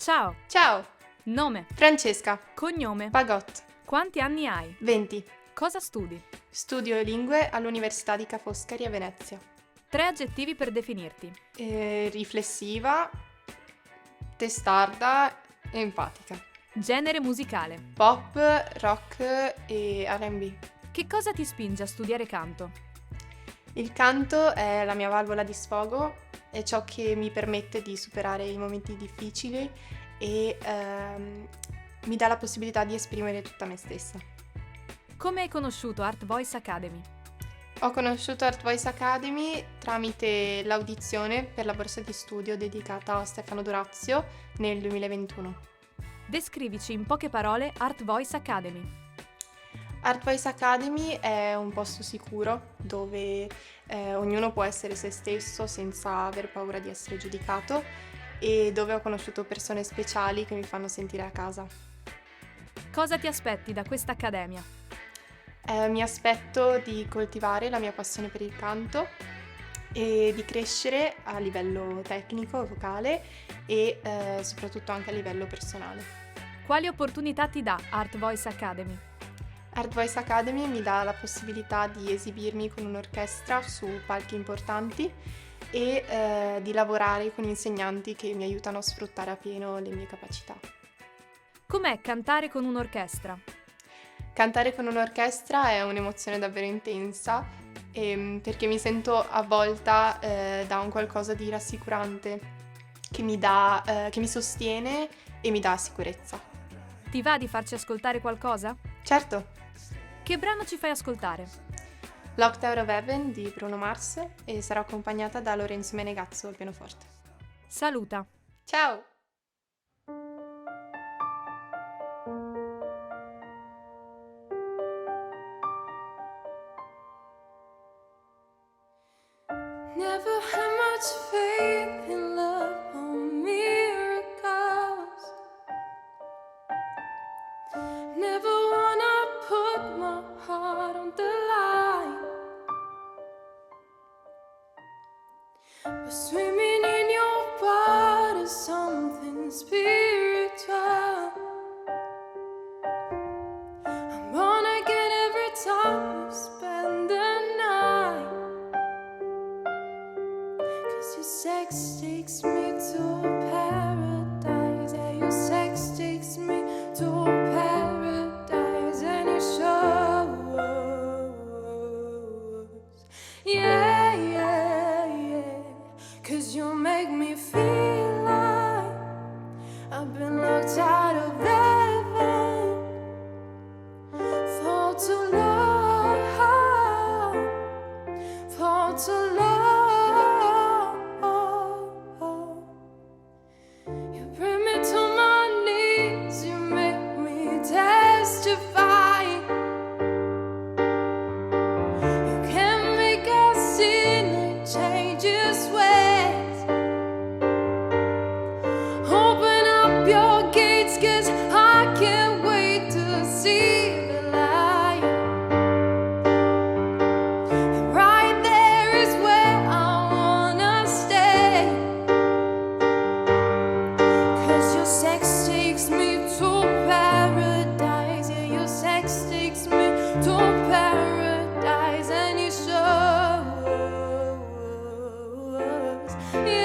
Ciao, Ciao, nome, Francesca, cognome, Pagott, quanti anni hai? 20. Cosa studi? Studio lingue all'Università di Ca' Foscari a Venezia. 3 aggettivi per definirti. Riflessiva, testarda e empatica. Genere musicale. Pop, rock e R&B. Che cosa ti spinge a studiare canto? Il canto è la mia valvola di sfogo, è ciò che mi permette di superare i momenti difficili e mi dà la possibilità di esprimere tutta me stessa. Come hai conosciuto Art Voice Academy? Ho conosciuto Art Voice Academy tramite l'audizione per la borsa di studio dedicata a Stefano Dorazio nel 2021. Descrivici in poche parole Art Voice Academy. Art Voice Academy è un posto sicuro dove ognuno può essere se stesso senza aver paura di essere giudicato e dove ho conosciuto persone speciali che mi fanno sentire a casa. Cosa ti aspetti da questa accademia? Mi aspetto di coltivare la mia passione per il canto e di crescere a livello tecnico, vocale e soprattutto anche a livello personale. Quali opportunità ti dà Art Voice Academy? Art Voice Academy mi dà la possibilità di esibirmi con un'orchestra su palchi importanti e di lavorare con insegnanti che mi aiutano a sfruttare appieno le mie capacità. Com'è cantare con un'orchestra? Cantare con un'orchestra è un'emozione davvero intensa perché mi sento avvolta da un qualcosa di rassicurante che mi sostiene e mi dà sicurezza. Ti va di farci ascoltare qualcosa? Certo! Che brano ci fai ascoltare? Locked Out of Heaven di Bruno Mars e sarò accompagnata da Lorenzo Menegazzo al pianoforte. Saluta! Ciao! Never had much faith in love or miracles. Never wanna put my heart on the line. But swimming in your blood is something spiritual. I'm born again every time we spend the night. 'Cause your sex takes me to paradise. Yeah, your sex takes me to paradise. And it shows. Yeah, yeah, yeah. 'Cause you make me feel like I've been locked out of heaven for too long, for too long. You bring me to my knees, you make me testify. You can make a sinner change his ways. Open up your gates, 'cause I can't wait to see the light. And right there is where I wanna stay. 'Cause your sex takes me to paradise. Yeah, your sex takes me to paradise. And it shows. Yeah.